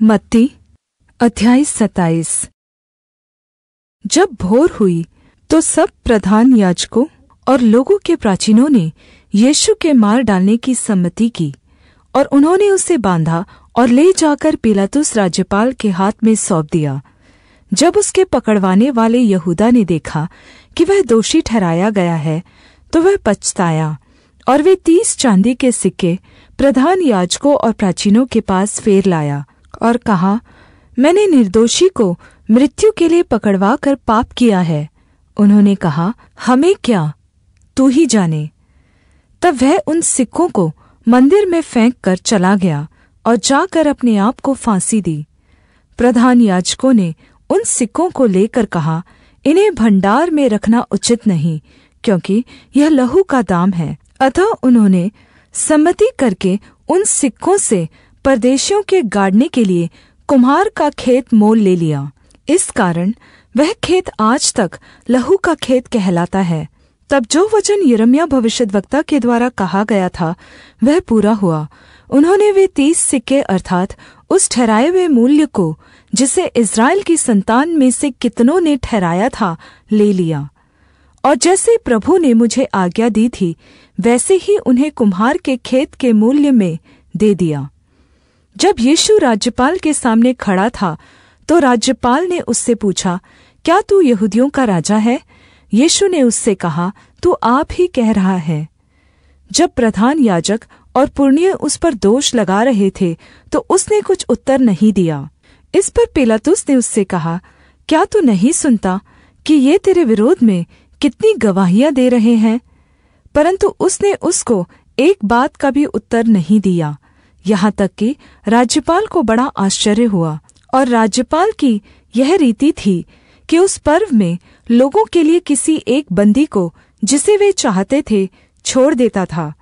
मत्ती अध्याय 27। जब भोर हुई तो सब प्रधान याजकों और लोगों के प्राचीनों ने यीशु के मार डालने की सम्मति की और उन्होंने उसे बांधा और ले जाकर पिलातुस राज्यपाल के हाथ में सौंप दिया। जब उसके पकड़वाने वाले यहूदा ने देखा कि वह दोषी ठहराया गया है तो वह पछताया और वे 30 चांदी के सिक्के प्रधान याजकों और प्राचीनों के पास फेर लाया और कहा, मैंने निर्दोषी को मृत्यु के लिए पकड़वा कर पाप किया है। उन्होंने कहा, हमें क्या, तू ही जाने। तब वह उन सिक्कों को मंदिर में फेंक कर चला गया और जाकर अपने आप को फांसी दी। प्रधान याजकों ने उन सिक्कों को लेकर कहा, इन्हें भंडार में रखना उचित नहीं, क्योंकि यह लहू का दाम है। अतः उन्होंने सम्मति करके उन सिक्कों से परदेशियों के गाड़ने के लिए कुम्हार का खेत मोल ले लिया। इस कारण वह खेत आज तक लहू का खेत कहलाता है। तब जो वचन यिर्मयाह भविष्यद्वक्ता के द्वारा कहा गया था वह पूरा हुआ। उन्होंने वे 30 सिक्के अर्थात उस ठहराए हुए मूल्य को जिसे इस्राएल की संतान में से कितनों ने ठहराया था ले लिया। और जैसे प्रभु ने मुझे आज्ञा दी थी वैसे ही उन्हें कुम्हार के खेत के मूल्य में दे दिया। जब यीशु राज्यपाल के सामने खड़ा था तो राज्यपाल ने उससे पूछा, क्या तू यहूदियों का राजा है? यीशु ने उससे कहा, तू आप ही कह रहा है। जब प्रधान याजक और पुरनिये उस पर दोष लगा रहे थे तो उसने कुछ उत्तर नहीं दिया। इस पर पिलातुस ने उससे कहा, क्या तू नहीं सुनता कि ये तेरे विरोध में कितनी गवाहियां दे रहे हैं? परंतु उसने उसको एक बात का भी उत्तर नहीं दिया। यहाँ तक कि राज्यपाल को बड़ा आश्चर्य हुआ। और राज्यपाल की यह रीति थी कि उस पर्व में लोगों के लिए किसी एक बंदी को जिसे वे चाहते थे छोड़ देता था।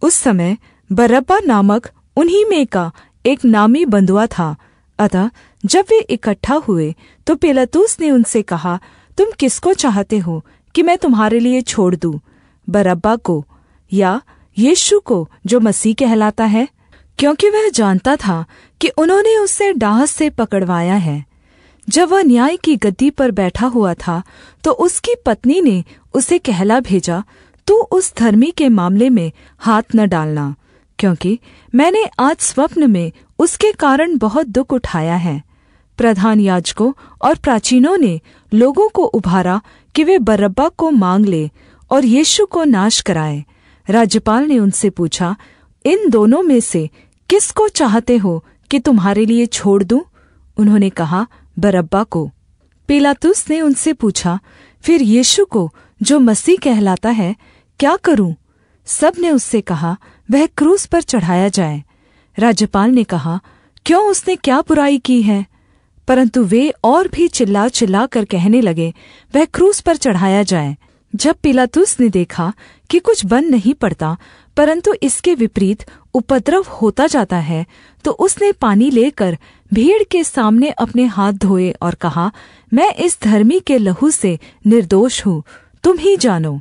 उस समय बरअब्बा नामक उन्हीं में का एक नामी बंधुआ था। अतः जब वे इकट्ठा हुए तो पिलातुस ने उनसे कहा, तुम किसको चाहते हो कि मैं तुम्हारे लिए छोड़ दूँ, बरअब्बा को या यीशु को जो मसीह कहलाता है? क्योंकि वह जानता था कि उन्होंने उसे डाह से पकड़वाया है। जब वह न्याय की गद्दी पर बैठा हुआ था तो उसकी पत्नी ने उसे कहला भेजा, तू उस धर्मी के मामले में हाथ न डालना, क्योंकि मैंने आज स्वप्न में उसके कारण बहुत दुख उठाया है। प्रधान याजकों और प्राचीनों ने लोगों को उभारा कि वे बरअब्बा को मांग ले और यीशु को नाश कराए। राज्यपाल ने उनसे पूछा, इन दोनों में से किसको चाहते हो कि तुम्हारे लिए छोड़ दूं? उन्होंने कहा, बरअब्बा को। पिलातुस ने उनसे पूछा, फिर यीशु को जो मसीह कहलाता है क्या करूं? सब ने उससे कहा, वह क्रूस पर चढ़ाया जाए। राज्यपाल ने कहा, क्यों, उसने क्या बुराई की है? परंतु वे और भी चिल्ला चिल्ला कर कहने लगे, वह क्रूस पर चढ़ाया जाए। जब पिलातुस ने देखा कि कुछ बन नहीं पड़ता परंतु इसके विपरीत उपद्रव होता जाता है तो उसने पानी लेकर भीड़ के सामने अपने हाथ धोए और कहा, मैं इस धर्मी के लहू से निर्दोष हूँ, तुम ही जानो।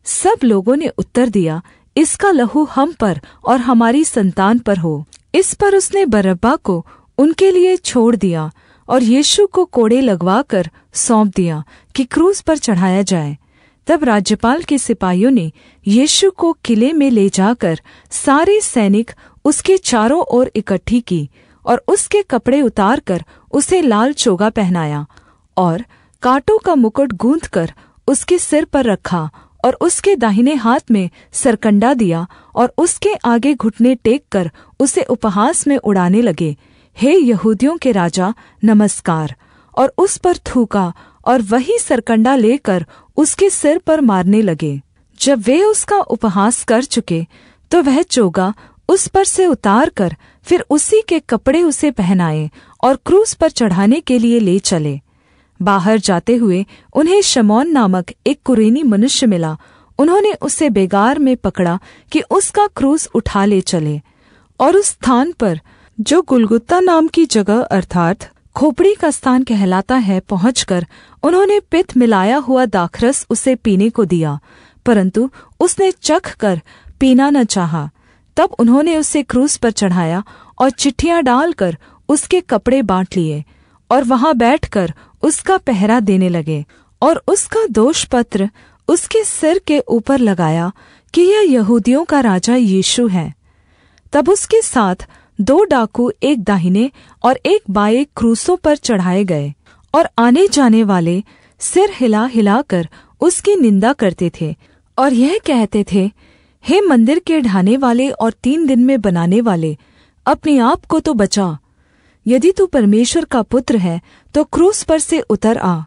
सब लोगों ने उत्तर दिया, इसका लहू हम पर और हमारी संतान पर हो। इस पर उसने बरअब्बा को उनके लिए छोड़ दिया और यीशु को कोड़े लगवा कर सौंप दिया कि क्रूस पर चढ़ाया जाए। तब राज्यपाल के सिपाहियों ने यीशु को किले में ले जाकर सारे सैनिक उसके चारों ओर इकट्ठी की और उसके कपड़े उतारकर उसे लाल चोगा पहनाया और कांटों का मुकुट गूंथकर उसके सिर पर रखा और उसके दाहिने हाथ में सरकंडा दिया और उसके आगे घुटने टेक कर उसे उपहास में उड़ाने लगे, हे यहूदियों के राजा, नमस्कार। और उस पर थूका और वही सरकंडा लेकर उसके सिर पर मारने लगे। जब वे उसका उपहास कर चुके तो वह चोगा उस पर से उतार कर फिर उसी के कपड़े उसे पहनाए और क्रूस पर चढ़ाने के लिए ले चले। बाहर जाते हुए उन्हें शमौन नामक एक कुरेनी मनुष्य मिला। उन्होंने उसे बेगार में पकड़ा कि उसका क्रूस उठा ले चले। और उस स्थान पर जो गुलगुता नाम की जगह अर्थात खोपड़ी का स्थान कहलाता है पहुंचकर उन्होंने पित्त मिलाया हुआ दाखरस उसे पीने को दिया, परंतु उसने चख कर पीना न चाहा। तब उन्होंने उसे क्रूस पर चढ़ाया और चिट्ठियाँ डालकर उसके कपड़े बाँट लिए और वहाँ बैठकर उसका पहरा देने लगे और उसका दोषपत्र उसके सिर के ऊपर लगाया कि यह यहूदियों का राजा यीशु है। तब उसके साथ 2 डाकू एक दाहिने और एक बाएं क्रूसों पर चढ़ाए गए और आने जाने वाले सिर हिला हिलाकर उसकी निंदा करते थे और यह कहते थे, हे मंदिर के ढाने वाले और 3 दिन में बनाने वाले, अपने आप को तो बचा। यदि तू परमेश्वर का पुत्र है तो क्रूस पर से उतर आ।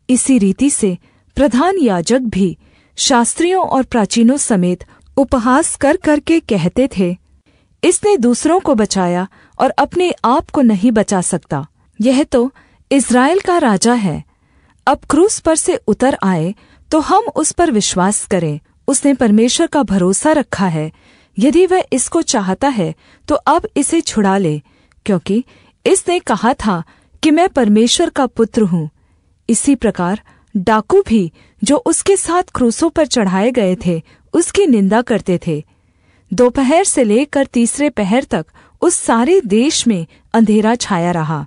इसी रीति से प्रधान याजक भी शास्त्रियों और प्राचीनों समेत उपहास कर करके कहते थे, इसने दूसरों को बचाया और अपने आप को नहीं बचा सकता। यह तो इस्राएल का राजा है। अब क्रूस पर से उतर आए तो हम उस पर विश्वास करें। उसने परमेश्वर का भरोसा रखा है। यदि वह इसको चाहता है तो अब इसे छुड़ा ले, क्योंकि इसने कहा था कि मैं परमेश्वर का पुत्र हूँ। इसी प्रकार डाकू भी जो उसके साथ क्रूसों पर चढ़ाए गए थे उसकी निंदा करते थे। दोपहर से लेकर तीसरे पहर तक उस सारे देश में अंधेरा छाया रहा।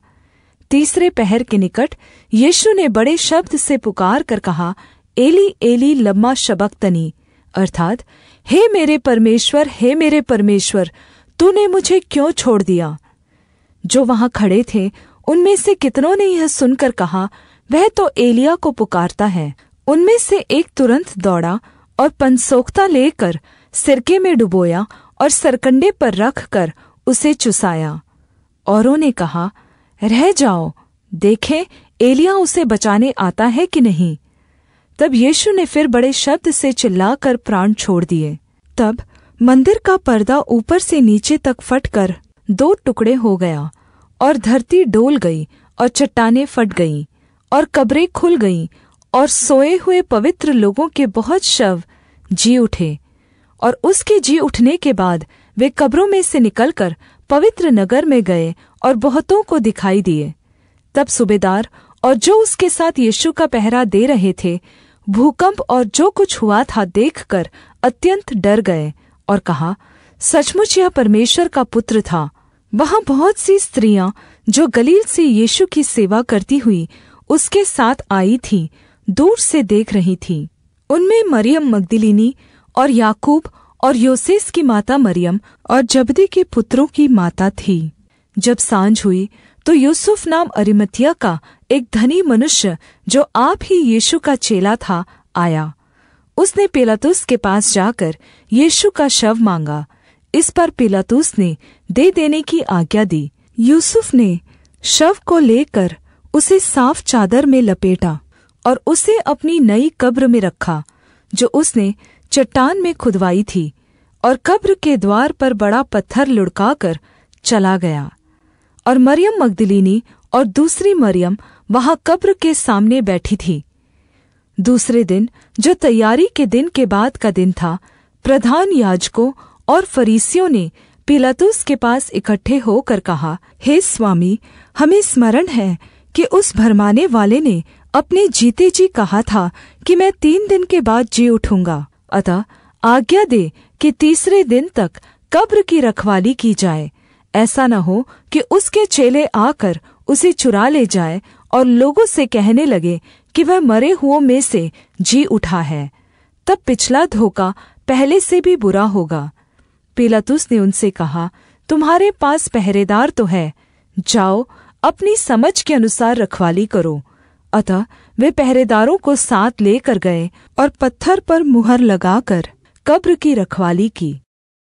तीसरे पहर के निकट यीशु ने बड़े शब्द से पुकार कर कहा, एली एली लम्मा शबक्तनी, अर्थात हे मेरे परमेश्वर, तूने मुझे क्यों छोड़ दिया। जो वहां खड़े थे उनमें से कितनों ने यह सुनकर कहा, वह तो एलिया को पुकारता है। उनमें से एक तुरंत दौड़ा और पनसोख्ता लेकर सिरके में डुबोया और सरकंडे पर रख कर उसे चुसाया। औरों ने कहा, रह जाओ, देखें एलिया उसे बचाने आता है कि नहीं। तब यीशु ने फिर बड़े शब्द से चिल्लाकर प्राण छोड़ दिए। तब मंदिर का पर्दा ऊपर से नीचे तक फटकर 2 टुकड़े हो गया और धरती डोल गई और चट्टानें फट गईं और कब्रें खुल गईं और सोए हुए पवित्र लोगों के बहुत शव जी उठे। और उसके जी उठने के बाद वे कब्रों में से निकलकर पवित्र नगर में गए और बहुतों को दिखाई दिए। तब सूबेदार और जो उसके साथ यीशु का पहरा दे रहे थे भूकंप और जो कुछ हुआ था देखकर अत्यंत डर गए और कहा, सचमुच यह परमेश्वर का पुत्र था। वहाँ बहुत सी स्त्रियां जो गलील से यीशु की सेवा करती हुई उसके साथ आई थीं, दूर से देख रही थीं। उनमें मरियम मगदलीनी और याकूब और योसेस की माता मरियम और जबदी के पुत्रों की माता थी। जब सांझ हुई तो यूसुफ नाम अरिमतिया का एक धनी मनुष्य जो आप ही यीशु का चेला था आया। उसने पिलातुस के पास जाकर यीशु का शव मांगा। इस पर पिलातुस ने दे देने की आज्ञा दी। यूसुफ ने शव को लेकर उसे साफ चादर में लपेटा और उसे अपनी नई कब्र में रखा जो उसने चट्टान में खुदवाई थी, और कब्र के द्वार पर बड़ा पत्थर लुढ़काकर चला गया। और मरियम मगदलीनी और दूसरी मरियम वहाँ कब्र के सामने बैठी थी। दूसरे दिन, जो तैयारी के दिन के बाद का दिन था, प्रधान याजकों और फरीसियों ने पिलातुस के पास इकट्ठे होकर कहा, हे स्वामी, हमें स्मरण है कि उस भरमाने वाले ने अपने जीते जी कहा था कि मैं 3 दिन के बाद जी उठूँगा। अतः आज्ञा दे कि तीसरे दिन तक कब्र की रखवाली की जाए, ऐसा न हो कि उसके चेले आकर उसे चुरा ले जाए और लोगों से कहने लगे कि वह मरे हुओं में से जी उठा है। तब पिछला धोखा पहले से भी बुरा होगा। पिलातुस ने उनसे कहा, तुम्हारे पास पहरेदार तो है, जाओ अपनी समझ के अनुसार रखवाली करो। अतः वे पहरेदारों को साथ लेकर गए और पत्थर पर मुहर लगाकर कब्र की रखवाली की।